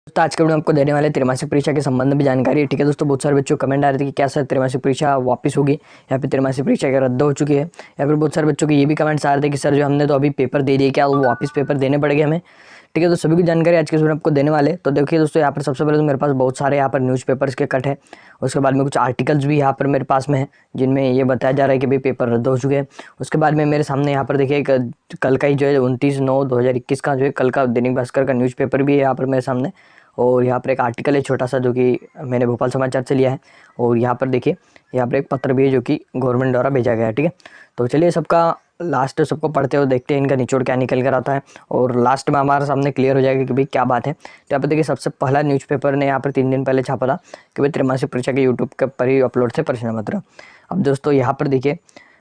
तो आज के वीडियो में आपको देने वाले त्रैमासिक परीक्षा के संबंध में जानकारी है। ठीक है दोस्तों, बहुत सारे बच्चों को कमेंट आ रहे थे कि क्या सर त्रैमासिक परीक्षा वापस होगी या फिर त्रैमासिक परीक्षा क्या रद्द हो चुकी है, या फिर बहुत सारे बच्चों के ये भी कमेंट्स आ रहे थे कि सर जो हमने तो अभी पेपर दे दिए, क्या वो वापस पेपर देने पड़ेंगे हमें। ठीक है, तो सभी की जानकारी आज के वीडियो में आपको देने वाले। तो देखिए दोस्तों, यहाँ पर सबसे पहले तो मेरे पास बहुत सारे यहाँ पर न्यूज़पेपर्स के कट है। उसके बाद में कुछ आर्टिकल्स भी यहाँ पर मेरे पास में है जिनमें ये बताया जा रहा है कि भाई पेपर रद्द हो चुके हैं। उसके बाद में मेरे सामने यहाँ पर देखिए एक कल का ही जो है 29/9/2021 का जो है कल का दैनिक भास्कर का न्यूज़पेपर भी है यहाँ पर मेरे सामने। और यहाँ पर एक आर्टिकल है छोटा सा जो कि मैंने भोपाल समाचार से लिया है। और यहाँ पर देखिए यहाँ पर एक पत्र भी है जो कि गवर्नमेंट द्वारा भेजा गया है। ठीक है, तो चलिए सबका लास्ट सबको पढ़ते हुए देखते हैं इनका निचोड़ क्या निकल कर आता है, और लास्ट में हमारे सामने क्लियर हो जाएगा कि भाई क्या बात है। तो यहाँ पर देखिए सबसे पहला न्यूज़पेपर ने यहाँ पर 3 दिन पहले छापा था कि भाई त्रैमासिक परीक्षा के यूट्यूब के पर ही अपलोड थे प्रश्न पत्र। अब दोस्तों यहाँ पर देखिए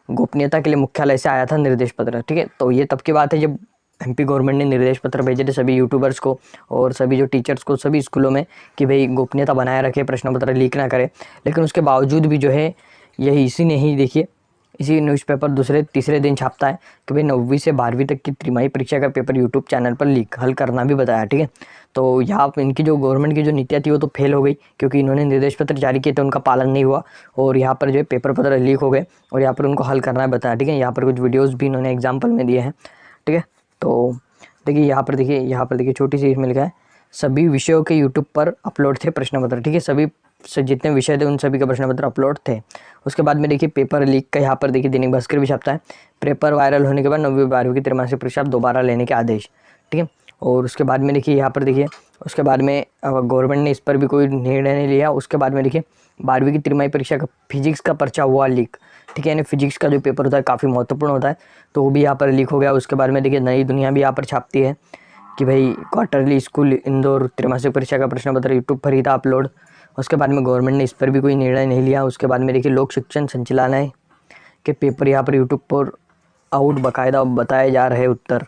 गोपनीयता के लिए मुख्यालय से आया था निर्देश पत्र। ठीक है, तो ये तब की बात है जब एमपी गवर्नमेंट ने निर्देश पत्र भेजे थे सभी यूट्यूबर्स को और सभी जो टीचर्स को सभी स्कूलों में कि भाई गोपनीयता बनाए रखे, प्रश्न पत्र लीक ना करे। लेकिन उसके बावजूद भी जो है यही इसी ने ही देखिए इसी न्यूज़पेपर दूसरे तीसरे दिन छापता है कि भाई 9वीं से 12वीं तक की तिमाही परीक्षा का पेपर यूट्यूब चैनल पर लीक हल करना भी बताया। ठीक है, तो यहाँ इनकी जो गवर्नमेंट की जो नीतियाँ थी वो तो फेल हो गई, क्योंकि इन्होंने निर्देश पत्र जारी किए थे उनका पालन नहीं हुआ और यहाँ पर जो है पेपर पत्र लीक हो गए और यहाँ पर उनको हल करना बताया। ठीक है, यहाँ पर कुछ वीडियोज़ भी इन्होंने एग्जाम्पल में दिए हैं। ठीक है, तो देखिए यहाँ पर देखिए छोटी सी इसमें लिखा है सभी विषयों के यूट्यूब पर अपलोड थे प्रश्न पत्र। ठीक है, सभी से जितने विषय थे उन सभी के प्रश्न पत्र अपलोड थे। उसके बाद में देखिए पेपर लीक का यहाँ पर देखिए दैनिक भास्कर भी छापता है, पेपर वायरल होने के बाद 9वीं 12वीं की त्रैमासिक परीक्षा दोबारा लेने के आदेश। ठीक है, और उसके बाद में देखिए यहाँ पर देखिए उसके बाद में गवर्नमेंट ने इस पर भी कोई निर्णय नहीं लिया। उसके बाद में देखिए 12वीं की तिमाही परीक्षा का फिजिक्स का पर्चा हुआ लीक। ठीक है, यानी फिजिक्स का जो पेपर होता है काफ़ी महत्वपूर्ण होता है, तो वो भी यहाँ पर लीक हो गया। उसके बाद में देखिए नई दुनिया भी यहाँ पर छापती है कि भाई क्वार्टरली स्कूल इंदौर त्रैमासिक परीक्षा का प्रश्न पत्र यूट्यूब पर ही था अपलोड। उसके बाद में गवर्नमेंट ने इस पर भी कोई निर्णय नहीं लिया। उसके बाद में देखिए लोक शिक्षण संचालनालय के पेपर यहाँ पर यूट्यूब पर आउट बाकायदा बताए जा रहे उत्तर।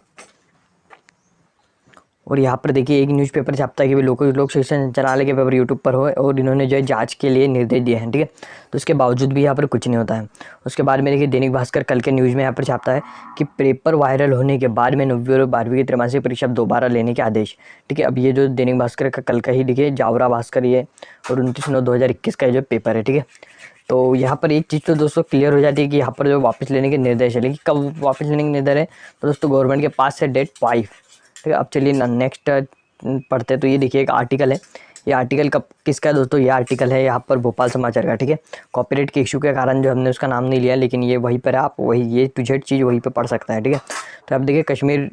और यहाँ पर देखिए एक न्यूज़पेपर छापता है कि लोक शिक्षण संचालनालय के पेपर यूट्यूब पर हो और इन्होंने जो है जांच के लिए निर्देश दिए हैं। ठीक है, तो उसके बावजूद भी यहाँ पर कुछ नहीं होता है। उसके बाद में देखिए दैनिक भास्कर कल के न्यूज़ में यहाँ पर छापता है कि पेपर वायरल होने के बाद में 9वीं और 12वीं की त्रैमासिक परीक्षा दोबारा लेने के आदेश। ठीक है, अब ये जो दैनिक भास्कर का कल का ही देखिए जावरा भास्कर ये और 29/9/2021 का जो पेपर है। ठीक है, तो यहाँ पर एक चीज़ तो दोस्तों क्लियर हो जाती है कि यहाँ पर जो वापस लेने के निर्देश है, लेकिन कब वापस लेने के निर्देश है तो दोस्तों गवर्नमेंट के पास है डेट 5। ठीक है, अब चलिए नेक्स्ट पढ़ते हैं। तो ये देखिए एक आर्टिकल है, ये आर्टिकल कब किसका है दोस्तों, ये आर्टिकल है यहाँ पर भोपाल समाचार का। ठीक है, कॉपीराइट के इशू के कारण जो हमने उसका नाम नहीं लिया, लेकिन ये वहीं पर है, आप वही ये टू जेड चीज़ वहीं पर पढ़ सकते हैं। ठीक है, तो आप देखिए कश्मीर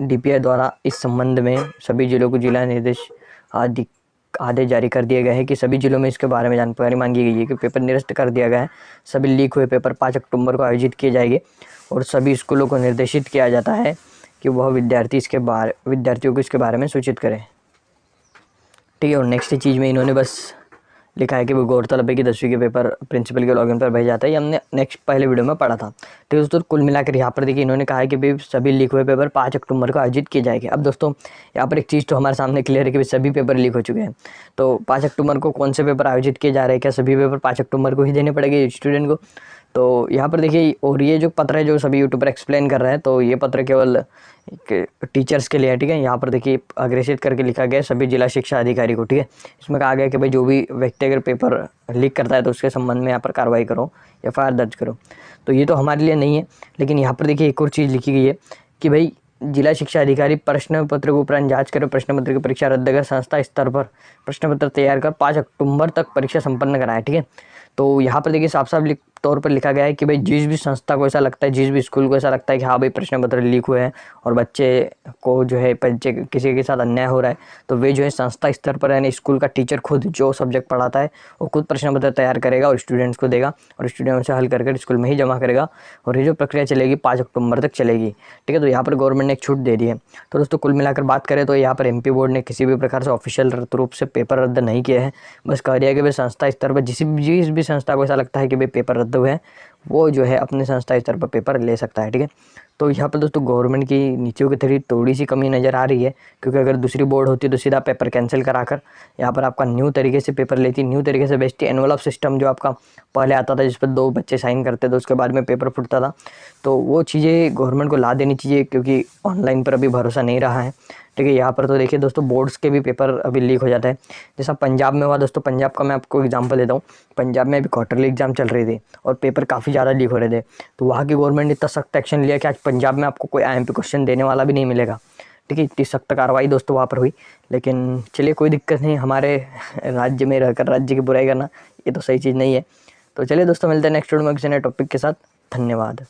DPI द्वारा इस संबंध में सभी जिलों को जिला निर्देश आदेश जारी कर दिए गए हैं कि सभी जिलों में इसके बारे में जानकारी मांगी गई है कि पेपर निरस्त कर दिया गया है। सभी लीक हुए पेपर 5 अक्टूबर को आयोजित किए जाएंगे और सभी स्कूलों को निर्देशित किया जाता है कि वह विद्यार्थियों को इसके बारे में सूचित करें। ठीक है, और नेक्स्ट चीज़ में इन्होंने बस लिखा है कि वो गौरतलब है कि 10वीं के पेपर प्रिंसिपल के लॉगिन पर भेजा जाता है। ये हमने नेक्स्ट पहले वीडियो में पढ़ा था। ठीक है दोस्तों, कुल मिलाकर यहाँ पर देखिए इन्होंने कहा है कि भाई सभी लीक हुए पेपर 5 अक्टूबर को आयोजित किए जाएंगे। अब दोस्तों यहाँ पर एक चीज़ तो हमारे सामने क्लियर है कि सभी पेपर लीक हो चुके हैं, तो 5 अक्टूबर को कौन से पेपर आयोजित किए जा रहे हैं, क्या सभी पेपर 5 अक्टूबर को ही देने पड़ेंगे स्टूडेंट को। तो यहाँ पर देखिए, और ये जो पत्र है जो सभी यूट्यूबर एक्सप्लेन कर रहे हैं, तो ये पत्र केवल टीचर्स के लिए है। ठीक है, यहाँ पर देखिए अग्रेसित करके लिखा गया है सभी जिला शिक्षा अधिकारी को। ठीक है, इसमें कहा गया कि भाई जो भी व्यक्ति अगर पेपर लीक करता है तो उसके संबंध में यहाँ पर कार्रवाई करो, FIR दर्ज करो। तो ये तो हमारे लिए नहीं है, लेकिन यहाँ पर देखिए एक और चीज़ लिखी गई है कि भाई जिला शिक्षा अधिकारी प्रश्न पत्र के उपरांत जांच करे, प्रश्न पत्र की परीक्षा रद्द कर संस्था स्तर पर प्रश्न पत्र तैयार कर 5 अक्टूबर तक परीक्षा संपन्न कराए। ठीक है, तो यहाँ पर देखिए साफ साफ तौर पर लिखा गया है कि भाई जिस भी संस्था को ऐसा लगता है, जिस भी स्कूल को ऐसा लगता है कि हाँ भाई प्रश्न पत्र लीक हुए हैं और बच्चे को जो है बच्चे किसी के साथ अन्याय हो रहा है, तो वे जो है संस्था स्तर पर यानी स्कूल का टीचर खुद जो सब्जेक्ट पढ़ाता है वो खुद प्रश्न पत्र तैयार करेगा और स्टूडेंट्स को देगा और स्टूडेंट्स से हल कर स्कूल में ही जमा करेगा और ये जो प्रक्रिया चलेगी 5 अक्टूबर तक चलेगी। ठीक है, तो यहाँ पर गवर्नमेंट ने एक छूट दे दी है। तो दोस्तों कुल मिलाकर बात करें तो यहाँ पर MP बोर्ड ने किसी भी प्रकार से ऑफिशियल रूप से पेपर रद्द नहीं किया है, बस कह दिया कि भाई संस्था स्तर पर जिस भी संस्था को ऐसा लगता है कि भाई पेपर रद्द हुए हैं वो जो है अपने संस्था स्तर पर पेपर ले सकता है। ठीक है, तो यहाँ पर दोस्तों गवर्नमेंट की नीतियों की थोड़ी सी कमी नज़र आ रही है, क्योंकि अगर दूसरी बोर्ड होती तो सीधा पेपर कैंसिल कराकर यहाँ पर आपका न्यू तरीके से पेपर लेती, न्यू तरीके से बेचती। एनवलप सिस्टम जो आपका पहले आता था जिस पर 2 बच्चे साइन करते थे, उसके बाद में पेपर फूटता था, तो वो चीज़ें गवर्नमेंट को ला देनी चाहिए, क्योंकि ऑनलाइन पर अभी भरोसा नहीं रहा है। ठीक है, यहाँ पर तो देखिए दोस्तों बोर्ड्स के भी पेपर अभी लीक हो जाता है, जैसा पंजाब में हुआ दोस्तों। पंजाब का मैं आपको एग्जांपल देता हूँ। पंजाब में अभी क्वार्टरली एग्जाम चल रही थी और पेपर काफ़ी ज़्यादा लीक हो रहे थे, तो वहाँ की गवर्नमेंट ने इतना सख्त एक्शन लिया कि आज पंजाब में आपको कोई IMP क्वेश्चन देने वाला भी नहीं मिलेगा। ठीक है, इतनी सख्त कार्रवाई दोस्तों वहाँ पर हुई। लेकिन चलिए कोई दिक्कत नहीं, हमारे राज्य में रहकर राज्य की बुराई करना ये तो सही चीज़ नहीं है। तो चलिए दोस्तों मिलते हैं नेक्स्ट वीडियो में किसी नए टॉपिक के साथ। धन्यवाद।